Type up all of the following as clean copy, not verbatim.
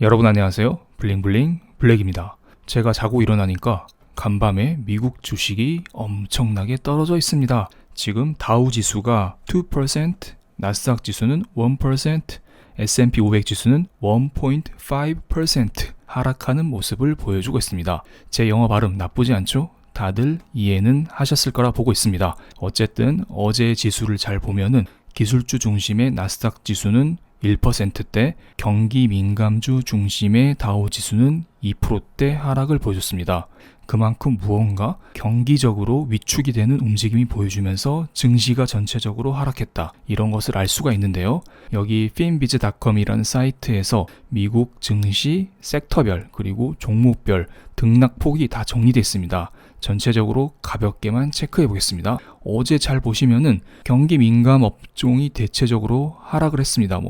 여러분 안녕하세요. 블링블링 블랙입니다. 제가 자고 일어나니까 간밤에 미국 주식이 엄청나게 떨어져 있습니다. 지금 다우 지수가 2%, 나스닥 지수는 1%, S&P 500 지수는 1.5% 하락하는 모습을 보여주고 있습니다. 제 영어 발음 나쁘지 않죠? 다들 이해는 하셨을 거라 보고 있습니다. 어쨌든 어제 지수를 잘 보면은 기술주 중심의 나스닥 지수는 1%대, 경기 민감주 중심의 다우 지수는 2%대 하락을 보여줬습니다. 그만큼 무언가 경기적으로 위축이 되는 움직임이 보여주면서 증시가 전체적으로 하락했다. 이런 것을 알 수가 있는데요. 여기 finbiz.com이라는 사이트에서 미국 증시 섹터별 그리고 종목별 등락폭이 다 정리되어 있습니다. 전체적으로 가볍게만 체크해 보겠습니다. 어제 잘 보시면은 경기 민감 업종이 대체적으로 하락을 했습니다.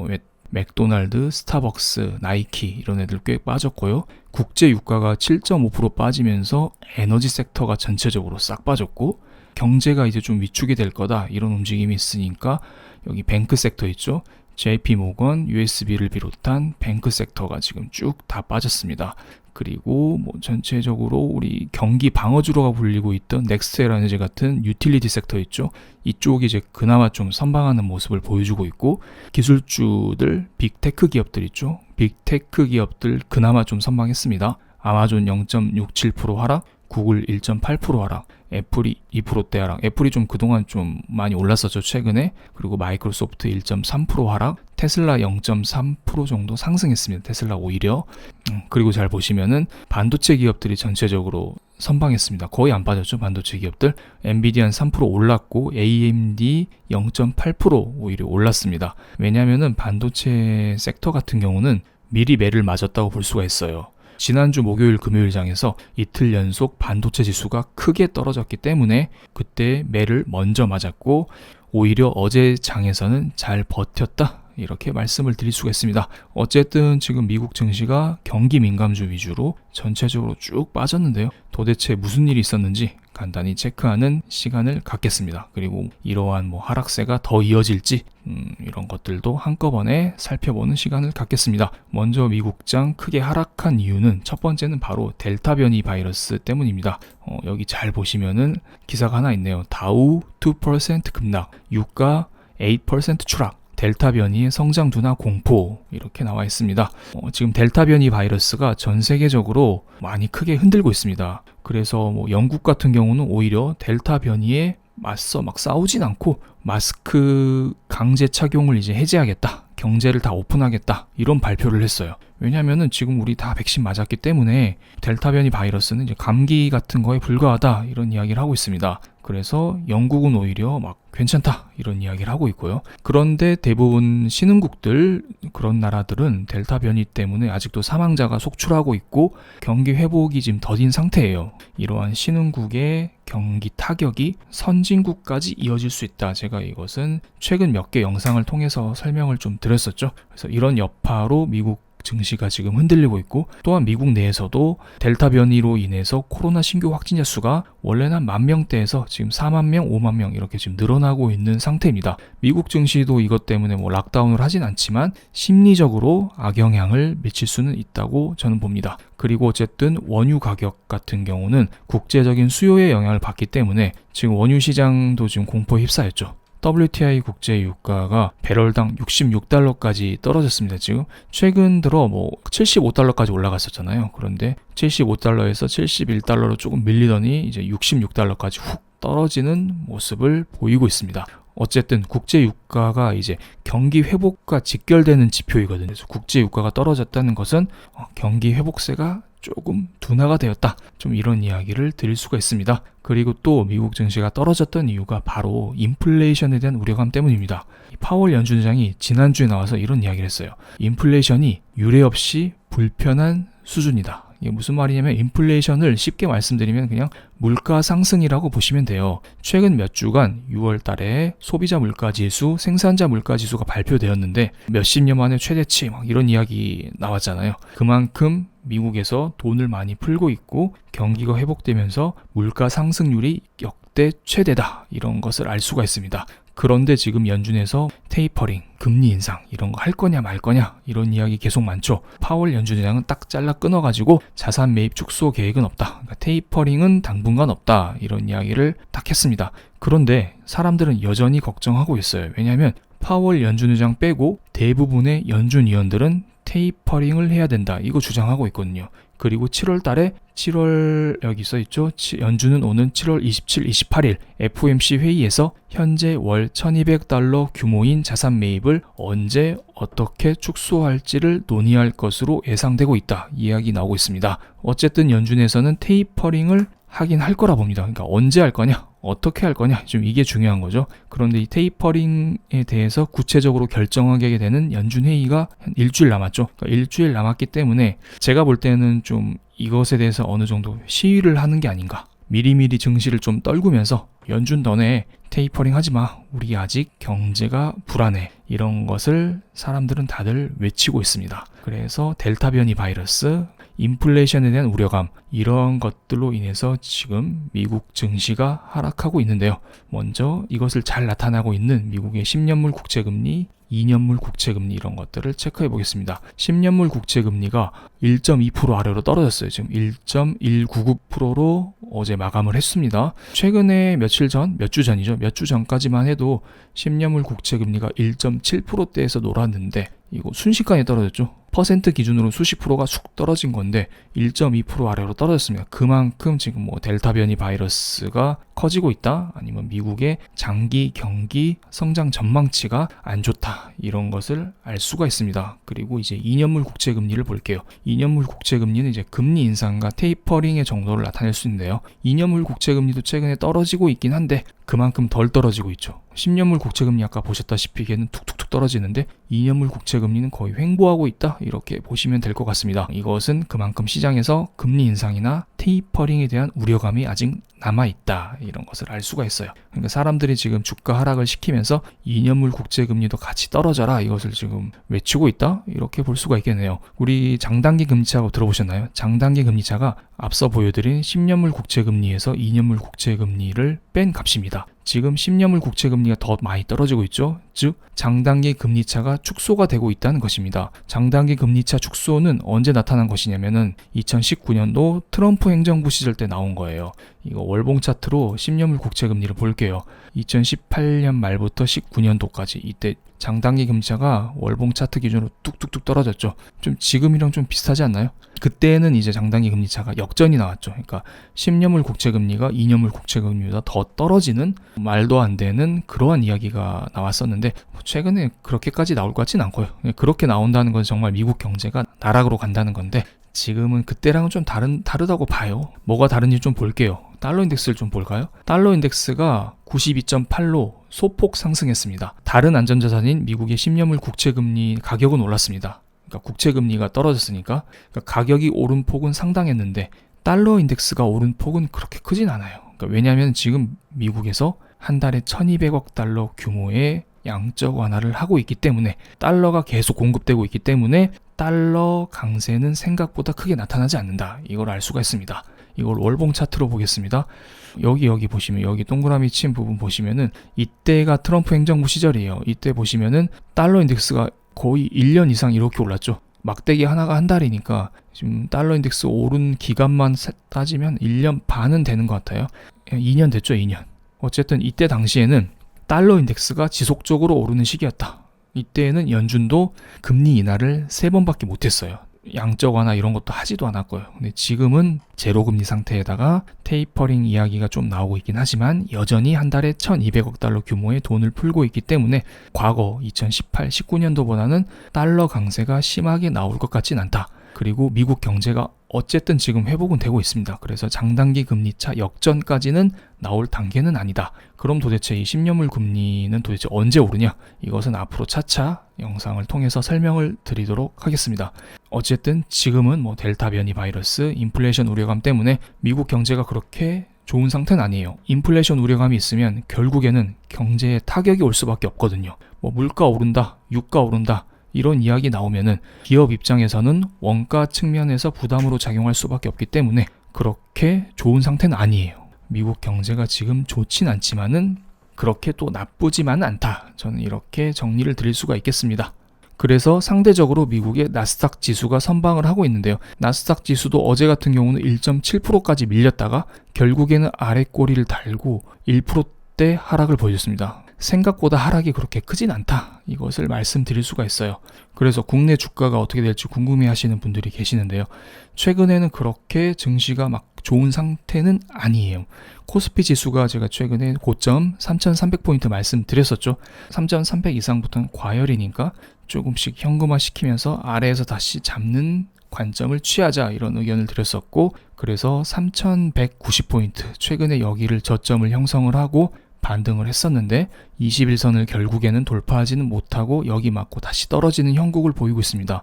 맥도날드, 스타벅스, 나이키 이런 애들 꽤 빠졌고요. 국제 유가가 7.5% 빠지면서 에너지 섹터가 전체적으로 싹 빠졌고, 경제가 이제 좀 위축이 될 거다 이런 움직임이 있으니까 여기 뱅크 섹터 있죠. JP 모건, USB를 비롯한 뱅크 섹터가 지금 쭉 다 빠졌습니다. 그리고 전체적으로 우리 경기 방어주로가 불리고 있던 넥스트에너지 같은 유틸리티 섹터 있죠. 이쪽이 이제 그나마 좀 선방하는 모습을 보여주고 있고, 기술주들, 빅테크 기업들 있죠. 빅테크 기업들 그나마 좀 선방했습니다. 아마존 0.67% 하락, 구글 1.8% 하락, 애플이 2%대 하락. 애플이 좀 그동안 좀 많이 올랐었죠, 최근에. 그리고 마이크로소프트 1.3% 하락, 테슬라 0.3% 정도 상승했습니다. 테슬라 오히려. 그리고 잘 보시면은 반도체 기업들이 전체적으로 선방했습니다. 거의 안 빠졌죠, 반도체 기업들. 엔비디아 3% 올랐고 AMD 0.8% 오히려 올랐습니다. 왜냐하면은 반도체 섹터 같은 경우는 미리 매를 맞았다고 볼 수가 있어요. 지난주 목요일 금요일 장에서 이틀 연속 반도체 지수가 크게 떨어졌기 때문에 그때 매를 먼저 맞았고, 오히려 어제 장에서는 잘 버텼다 이렇게 말씀을 드릴 수가 있습니다. 어쨌든 지금 미국 증시가 경기 민감주 위주로 전체적으로 쭉 빠졌는데요. 도대체 무슨 일이 있었는지 간단히 체크하는 시간을 갖겠습니다. 그리고 이러한 하락세가 더 이어질지 이런 것들도 한꺼번에 살펴보는 시간을 갖겠습니다. 먼저 미국장 크게 하락한 이유는 첫 번째는 바로 델타 변이 바이러스 때문입니다. 여기 잘 보시면은 기사가 하나 있네요. 다우 2% 급락, 유가 8% 추락, 델타 변이의 성장 둔화 공포 이렇게 나와 있습니다. 지금 델타 변이 바이러스가 전 세계적으로 많이 크게 흔들고 있습니다. 그래서 영국 같은 경우는 오히려 델타 변이에 맞서 막 싸우진 않고 마스크 강제 착용을 이제 해제하겠다, 경제를 다 오픈하겠다 이런 발표를 했어요. 왜냐하면은 지금 우리 다 백신 맞았기 때문에 델타 변이 바이러스는 이제 감기 같은 거에 불과하다 이런 이야기를 하고 있습니다. 그래서 영국은 오히려 막 괜찮다 이런 이야기를 하고 있고요. 그런데 대부분 신흥국들, 그런 나라들은 델타 변이 때문에 아직도 사망자가 속출하고 있고 경기 회복이 지금 더딘 상태예요. 이러한 신흥국의 경기 타격이 선진국까지 이어질 수 있다. 제가 이것은 최근 몇 개 영상을 통해서 설명을 좀 드렸었죠. 그래서 이런 여파로 미국 증시가 지금 흔들리고 있고, 또한 미국 내에서도 델타 변이로 인해서 코로나 신규 확진자 수가 원래는 한 10,000명대에서 지금 40,000명, 50,000명 이렇게 지금 늘어나고 있는 상태입니다. 미국 증시도 이것 때문에 락다운을 하진 않지만 심리적으로 악영향을 미칠 수는 있다고 저는 봅니다. 그리고 어쨌든 원유 가격 같은 경우는 국제적인 수요의 영향을 받기 때문에 지금 원유 시장도 지금 공포에 휩싸였죠. WTI 국제 유가가 배럴당 66달러까지 떨어졌습니다. 지금 최근 들어 75달러까지 올라갔었잖아요. 그런데 75달러에서 71달러로 조금 밀리더니 이제 66달러까지 훅 떨어지는 모습을 보이고 있습니다. 어쨌든 국제 유가가 이제 경기 회복과 직결되는 지표이거든요. 그래서 국제 유가가 떨어졌다는 것은 경기 회복세가 조금 둔화가 되었다, 좀 이런 이야기를 드릴 수가 있습니다. 그리고 또 미국 증시가 떨어졌던 이유가 바로 인플레이션에 대한 우려감 때문입니다. 파월 연준장이 지난주에 나와서 이런 이야기를 했어요. 인플레이션이 유례 없이 불편한 수준이다. 이게 무슨 말이냐면, 인플레이션을 쉽게 말씀드리면 그냥 물가 상승이라고 보시면 돼요. 최근 몇 주간 6월 달에 소비자 물가 지수, 생산자 물가 지수가 발표되었는데 몇십 년 만에 최대치 막 이런 이야기 나왔잖아요. 그만큼 미국에서 돈을 많이 풀고 있고 경기가 회복되면서 물가 상승률이 역대 최대다, 이런 것을 알 수가 있습니다. 그런데 지금 연준에서 테이퍼링, 금리 인상 이런 거 할 거냐 말 거냐 이런 이야기 계속 많죠. 파월 연준 의장은 딱 잘라 끊어가지고 자산 매입 축소 계획은 없다. 그러니까 테이퍼링은 당분간 없다. 이런 이야기를 딱 했습니다. 그런데 사람들은 여전히 걱정하고 있어요. 왜냐하면 파월 연준 의장 빼고 대부분의 연준 위원들은 테이퍼링을 해야 된다. 이거 주장하고 있거든요. 그리고 7월 달에 7월 여기 써 있죠. 연준은 오는 7월 27, 28일 FOMC 회의에서 현재 월 1200달러 규모인 자산 매입을 언제 어떻게 축소할지를 논의할 것으로 예상되고 있다. 이야기 나오고 있습니다. 어쨌든 연준에서는 테이퍼링을 하긴 할 거라 봅니다. 그러니까 언제 할 거냐? 어떻게 할 거냐? 좀 이게 중요한 거죠. 그런데 이 테이퍼링에 대해서 구체적으로 결정하게 되는 연준 회의가 한 일주일 남았죠. 그러니까 일주일 남았기 때문에 제가 볼 때는 좀 이것에 대해서 어느 정도 시위를 하는 게 아닌가. 미리미리 증시를 좀 떨구면서 연준 너네 테이퍼링 하지 마. 우리 아직 경제가 불안해. 이런 것을 사람들은 다들 외치고 있습니다. 그래서 델타 변이 바이러스, 인플레이션에 대한 우려감 이런 것들로 인해서 지금 미국 증시가 하락하고 있는데요. 먼저 이것을 잘 나타나고 있는 미국의 10년물 국채금리, 2년물 국채금리 이런 것들을 체크해 보겠습니다. 10년물 국채금리가 1.2% 아래로 떨어졌어요. 지금 1.199%로 어제 마감을 했습니다. 최근에 며칠 전, 몇 주 전이죠. 몇 주 전까지만 해도 10년물 국채금리가 1.7%대에서 놀았는데 이거 순식간에 떨어졌죠. 퍼센트 기준으로 수십 프로가 쑥 떨어진 건데 1.2% 아래로 떨어졌습니다. 그만큼 지금 뭐 델타 변이 바이러스가 커지고 있다, 아니면 미국의 장기 경기 성장 전망치가 안 좋다, 이런 것을 알 수가 있습니다. 그리고 이제 2년물 국채금리를 볼게요. 2년물 국채금리는 이제 금리 인상과 테이퍼링의 정도를 나타낼 수 있는데요. 2년물 국채금리도 최근에 떨어지고 있긴 한데 그만큼 덜 떨어지고 있죠. 10년물 국채금리 아까 보셨다시피 걔는 툭툭툭 떨어지는데 2년물 국채금리는 거의 횡보하고 있다, 이렇게 보시면 될 것 같습니다. 이것은 그만큼 시장에서 금리 인상이나 테이퍼링에 대한 우려감이 아직 남아있다, 이런 것을 알 수가 있어요. 그러니까 사람들이 지금 주가 하락을 시키면서 2년물 국채금리도 같이 떨어져라, 이것을 지금 외치고 있다, 이렇게 볼 수가 있겠네요. 우리 장단기 금리차라고 들어보셨나요? 장단기 금리차가 앞서 보여드린 10년물 국채금리에서 2년물 국채금리를 뺀 값입니다. 지금 10년물 국채금리가 더 많이 떨어지고 있죠. 즉 장단기 금리차가 축소가 되고 있다는 것입니다. 장단기 금리차 축소는 언제 나타난 것이냐면은 2019년도 트럼프 행정부 시절 때 나온 거예요. 이거 월봉 차트로 10년물 국채금리를 볼게요. 2018년 말부터 19년도까지 이때 장단기 금리차가 월봉 차트 기준으로 뚝뚝뚝 떨어졌죠. 좀 지금이랑 좀 비슷하지 않나요? 그때는 이제 장단기 금리차가 역전이 나왔죠. 그러니까 10년물 국채금리가 2년물 국채금리보다 더 떨어지는, 말도 안 되는 그러한 이야기가 나왔었는데 최근에 그렇게까지 나올 것 같지는 않고요. 그렇게 나온다는 건 정말 미국 경제가 나락으로 간다는 건데 지금은 그때랑은 좀 다르다고 봐요. 뭐가 다른지 좀 볼게요. 달러 인덱스를 좀 볼까요? 달러 인덱스가 92.8로 소폭 상승했습니다. 다른 안전자산인 미국의 10년물 국채금리 가격은 올랐습니다. 그러니까 국채금리가 떨어졌으니까, 그러니까 가격이 오른 폭은 상당했는데 달러 인덱스가 오른 폭은 그렇게 크진 않아요. 그러니까 왜냐하면 지금 미국에서 한 달에 1200억 달러 규모의 양적 완화를 하고 있기 때문에, 달러가 계속 공급되고 있기 때문에 달러 강세는 생각보다 크게 나타나지 않는다, 이걸 알 수가 있습니다. 이걸 월봉 차트로 보겠습니다. 여기 보시면, 여기 동그라미 친 부분 보시면은 이때가 트럼프 행정부 시절이에요. 이때 보시면은 달러 인덱스가 거의 1년 이상 이렇게 올랐죠. 막대기 하나가 한 달이니까 지금 달러 인덱스 오른 기간만 따지면 1년 반은 되는 것 같아요. 2년 됐죠, 2년. 어쨌든 이때 당시에는 달러 인덱스가 지속적으로 오르는 시기였다. 이때는 연준도 금리 인하를 3번밖에 못했어요. 양적 완화 이런 것도 하지도 않았고요. 근데 지금은 제로금리 상태에다가 테이퍼링 이야기가 좀 나오고 있긴 하지만 여전히 한 달에 1200억 달러 규모의 돈을 풀고 있기 때문에 과거 2018, 19년도보다는 달러 강세가 심하게 나올 것 같진 않다. 그리고 미국 경제가 어쨌든 지금 회복은 되고 있습니다. 그래서 장단기 금리차 역전까지는 나올 단계는 아니다. 그럼 도대체 이 10년물 금리는 도대체 언제 오르냐? 이것은 앞으로 차차 영상을 통해서 설명을 드리도록 하겠습니다. 어쨌든 지금은 뭐 델타 변이 바이러스, 인플레이션 우려감 때문에 미국 경제가 그렇게 좋은 상태는 아니에요. 인플레이션 우려감이 있으면 결국에는 경제에 타격이 올 수밖에 없거든요. 뭐 물가 오른다, 유가 오른다, 이런 이야기 나오면은 기업 입장에서는 원가 측면에서 부담으로 작용할 수밖에 없기 때문에 그렇게 좋은 상태는 아니에요. 미국 경제가 지금 좋진 않지만은 그렇게 또 나쁘지만은 않다. 저는 이렇게 정리를 드릴 수가 있겠습니다. 그래서 상대적으로 미국의 나스닥 지수가 선방을 하고 있는데요. 나스닥 지수도 어제 같은 경우는 1.7%까지 밀렸다가 결국에는 아래 꼬리를 달고 1%대 하락을 보여줬습니다. 생각보다 하락이 그렇게 크진 않다. 이것을 말씀드릴 수가 있어요. 그래서 국내 주가가 어떻게 될지 궁금해 하시는 분들이 계시는데요. 최근에는 그렇게 증시가 막 좋은 상태는 아니에요. 코스피 지수가 제가 최근에 고점 3,300포인트 말씀드렸었죠. 3,300 이상부터는 과열이니까 조금씩 현금화 시키면서 아래에서 다시 잡는 관점을 취하자 이런 의견을 드렸었고, 그래서 3,190포인트 최근에 여기를 저점을 형성을 하고 반등을 했었는데 21선을 결국에는 돌파하지는 못하고 여기 맞고 다시 떨어지는 형국을 보이고 있습니다.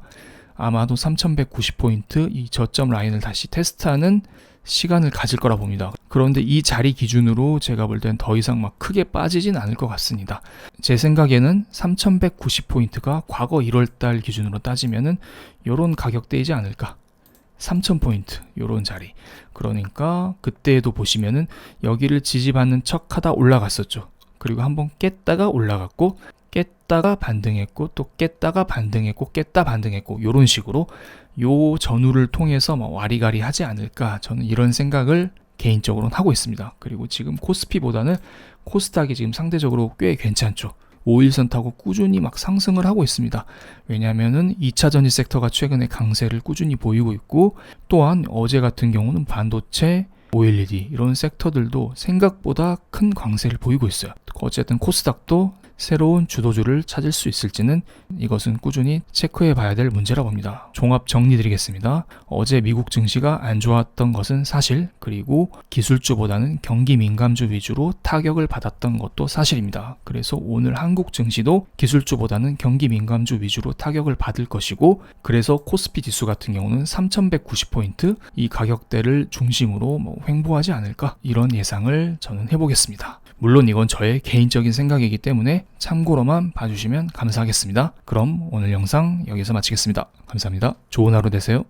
아마도 3,190포인트 이 저점 라인을 다시 테스트하는 시간을 가질 거라 봅니다. 그런데 이 자리 기준으로 제가 볼 땐 더 이상 막 크게 빠지진 않을 것 같습니다. 제 생각에는 3,190포인트가 과거 1월달 기준으로 따지면은 요런 가격대이지 않을까. 3,000포인트 요런 자리. 그러니까 그때에도 보시면은 여기를 지지받는 척 하다 올라갔었죠. 그리고 한번 깼다가 올라갔고 깼다가 반등했고 또 깼다가 반등했고 깼다 반등했고 요런 식으로 요 전후를 통해서 와리가리 하지 않을까, 저는 이런 생각을 개인적으로는 하고 있습니다. 그리고 지금 코스피보다는 코스닥이 지금 상대적으로 꽤 괜찮죠. 5일선 타고 꾸준히 막 상승을 하고 있습니다. 왜냐하면은 2차 전지 섹터가 최근에 강세를 꾸준히 보이고 있고, 또한 어제 같은 경우는 반도체, OLED 이런 섹터들도 생각보다 큰 강세를 보이고 있어요. 어쨌든 코스닥도 새로운 주도주를 찾을 수 있을지는 이것은 꾸준히 체크해 봐야 될 문제라고 봅니다. 종합 정리드리겠습니다. 어제 미국 증시가 안 좋았던 것은 사실, 그리고 기술주보다는 경기 민감주 위주로 타격을 받았던 것도 사실입니다. 그래서 오늘 한국 증시도 기술주보다는 경기 민감주 위주로 타격을 받을 것이고, 그래서 코스피 지수 같은 경우는 3,190포인트 이 가격대를 중심으로 횡보하지 않을까, 이런 예상을 저는 해보겠습니다. 물론 이건 저의 개인적인 생각이기 때문에 참고로만 봐주시면 감사하겠습니다. 그럼 오늘 영상 여기서 마치겠습니다. 감사합니다. 좋은 하루 되세요.